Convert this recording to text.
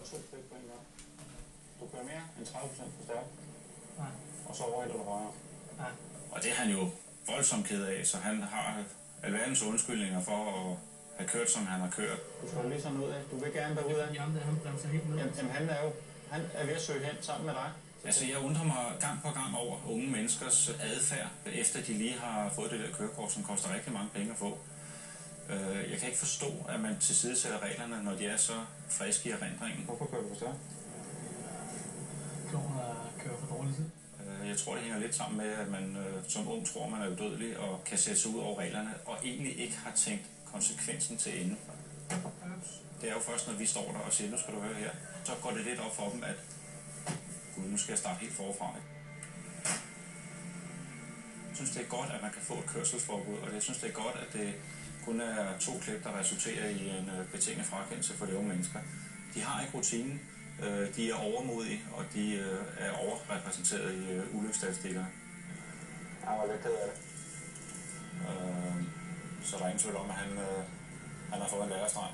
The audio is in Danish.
2 skridt på en gang. Du kører mere end 30% for stærkt. Nej. Og så overhælder du højere. Nej. Og det er han jo voldsomt ked af, så han har alverdens undskyldninger for at have kørt, som han har kørt. Du skal jo lige sådan ud af. Du vil gerne derud af. Jamen, han bremser helt ned. Jamen han er ved at søge hen sammen med dig. Altså, jeg undrer mig gang på gang over unge menneskers adfærd, efter de lige har fået det der kørekort, som koster rigtig mange penge at få. Jeg kan ikke forstå, at man tilsidesætter reglerne, når de er så friske i erindringen. Hvorfor kører du for stærkt? Kloven kører for dårlig tid. Jeg tror, det hænger lidt sammen med, at man som ung tror, man er udødelig og kan sætte sig ud over reglerne, og egentlig ikke har tænkt konsekvensen til ende. Det er jo først, når vi står der og siger, nu skal du høre her, så går det lidt op for dem, at gud, nu skal jeg starte helt forfra. Jeg synes, det er godt, at man kan få et kørselsforbud, og jeg synes, det er godt, at det kun er 2 klip, der resulterer i en betinget frakendelse for de unge mennesker. De har ikke rutinen, de er overmodige, og de er overrepræsenteret i ulykkesstatistikker. Jeg var lidt ked af det. Så der er ingen tvivl om, at han har fået en lærestreg.